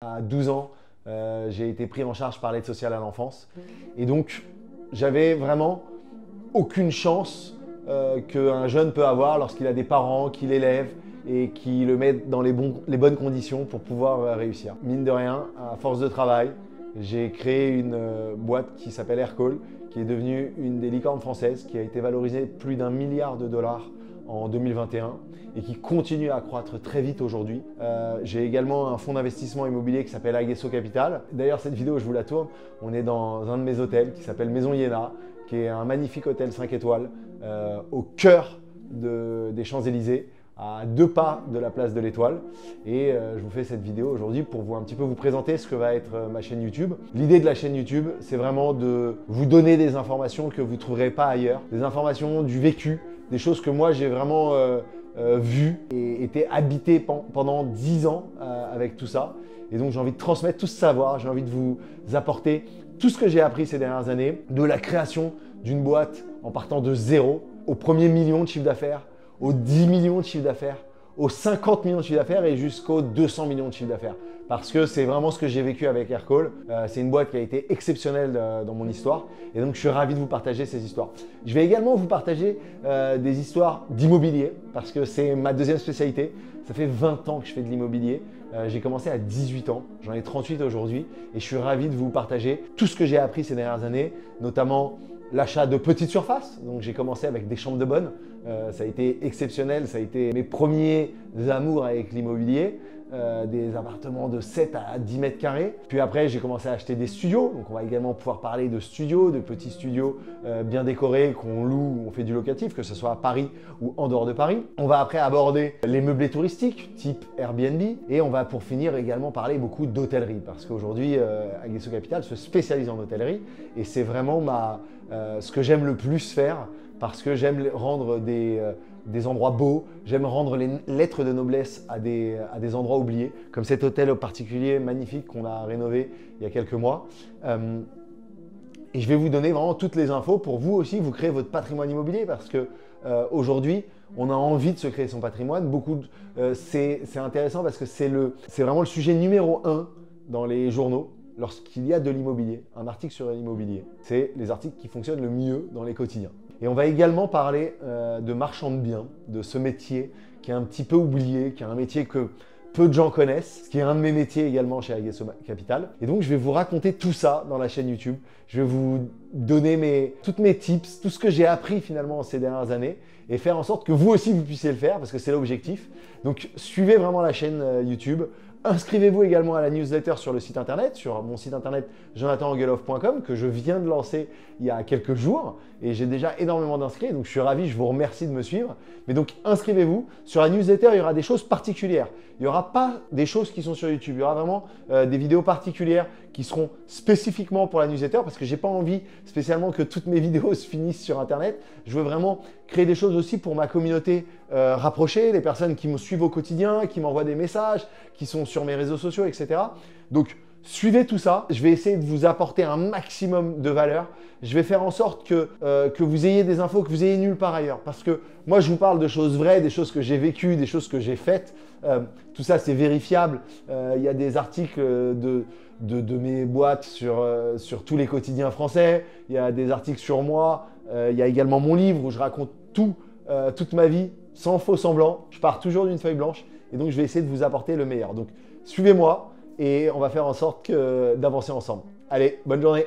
À 12 ans, j'ai été pris en charge par l'aide sociale à l'enfance. Et donc, j'avais vraiment aucune chance qu'un jeune peut avoir lorsqu'il a des parents qui l'élèvent et qui le mettent dans les bonnes conditions pour pouvoir réussir. Mine de rien, à force de travail, j'ai créé une boîte qui s'appelle Aircall, qui est devenue une des licornes françaises, qui a été valorisée plus d'1 milliard de dollars en 2021 et qui continue à croître très vite aujourd'hui. J'ai également un fonds d'investissement immobilier qui s'appelle Aguesso Capital. D'ailleurs, cette vidéo, je vous la tourne, on est dans un de mes hôtels qui s'appelle Maison Iéna, qui est un magnifique hôtel 5 étoiles au cœur des Champs-Élysées, à 2 pas de la place de l'Étoile. Et je vous fais cette vidéo aujourd'hui pour un petit peu vous présenter ce que va être ma chaîne YouTube. L'idée de la chaîne YouTube, c'est vraiment de vous donner des informations que vous ne trouverez pas ailleurs, des informations du vécu, des choses que moi j'ai vraiment vues et été habité pendant 10 ans avec tout ça. Et donc j'ai envie de transmettre tout ce savoir, j'ai envie de vous apporter tout ce que j'ai appris ces dernières années, de la création d'une boîte en partant de zéro, au premier million de chiffre d'affaires, aux 10 millions de chiffre d'affaires, aux 50 millions de chiffre d'affaires et jusqu'aux 200 millions de chiffre d'affaires. Parce que c'est vraiment ce que j'ai vécu avec Aircall. C'est une boîte qui a été exceptionnelle dans mon histoire et donc je suis ravi de vous partager ces histoires. Je vais également vous partager des histoires d'immobilier parce que c'est ma deuxième spécialité. Ça fait 20 ans que je fais de l'immobilier. J'ai commencé à 18 ans, j'en ai 38 aujourd'hui et je suis ravi de vous partager tout ce que j'ai appris ces dernières années, notamment l'achat de petites surfaces. Donc j'ai commencé avec des chambres de bonne. Ça a été exceptionnel, ça a été mes premiers amours avec l'immobilier. Des appartements de 7 à 10 mètres carrés. Puis après, j'ai commencé à acheter des studios. Donc on va également pouvoir parler de studios, de petits studios bien décorés qu'on loue ou on fait du locatif, que ce soit à Paris ou en dehors de Paris. On va après aborder les meublés touristiques, type Airbnb. Et on va pour finir également parler beaucoup d'hôtellerie. Parce qu'aujourd'hui, Aguesso Capital se spécialise en hôtellerie. Et c'est vraiment ce que j'aime le plus faire parce que j'aime rendre des endroits beaux, j'aime rendre les lettres de noblesse à des endroits oubliés, comme cet hôtel au particulier magnifique qu'on a rénové il y a quelques mois. Et je vais vous donner vraiment toutes les infos pour vous aussi, vous créer votre patrimoine immobilier parce que aujourd'hui, on a envie de se créer son patrimoine. C'est intéressant parce que c'est vraiment le sujet numéro 1 dans les journaux lorsqu'il y a de l'immobilier, un article sur l'immobilier. C'est les articles qui fonctionnent le mieux dans les quotidiens. Et on va également parler de marchand de biens, de ce métier qui est un petit peu oublié, qui est un métier que peu de gens connaissent, ce qui est un de mes métiers également chez Aguesso Capital. Et donc, je vais vous raconter tout ça dans la chaîne YouTube. Je vais vous donner toutes mes tips, tout ce que j'ai appris finalement ces dernières années et faire en sorte que vous aussi, vous puissiez le faire parce que c'est l'objectif. Donc, suivez vraiment la chaîne YouTube. Inscrivez-vous également à la newsletter sur le site internet, sur mon site internet jonathanangelov.com que je viens de lancer il y a quelques jours et j'ai déjà énormément d'inscrits, donc je suis ravi, je vous remercie de me suivre. Mais donc inscrivez-vous, sur la newsletter il y aura des choses particulières, il n'y aura pas des choses qui sont sur YouTube, il y aura vraiment des vidéos particulières qui seront spécifiquement pour la newsletter parce que j'ai pas envie spécialement que toutes mes vidéos se finissent sur internet. Je veux vraiment créer des choses aussi pour ma communauté rapprochée, les personnes qui me suivent au quotidien, qui m'envoient des messages, qui sont sur mes réseaux sociaux, etc. Donc, suivez tout ça. Je vais essayer de vous apporter un maximum de valeur. Je vais faire en sorte que vous ayez des infos que vous ayez nulle part ailleurs. Parce que moi, je vous parle de choses vraies, des choses que j'ai vécues, des choses que j'ai faites. Tout ça, c'est vérifiable. Il y a des articles de mes boîtes sur tous les quotidiens français. Il y a des articles sur moi. Il y a également mon livre où je raconte toute ma vie sans faux semblant. Je pars toujours d'une feuille blanche. Et donc, je vais essayer de vous apporter le meilleur. Donc, suivez-moi et on va faire en sorte d'avancer ensemble. Allez, bonne journée!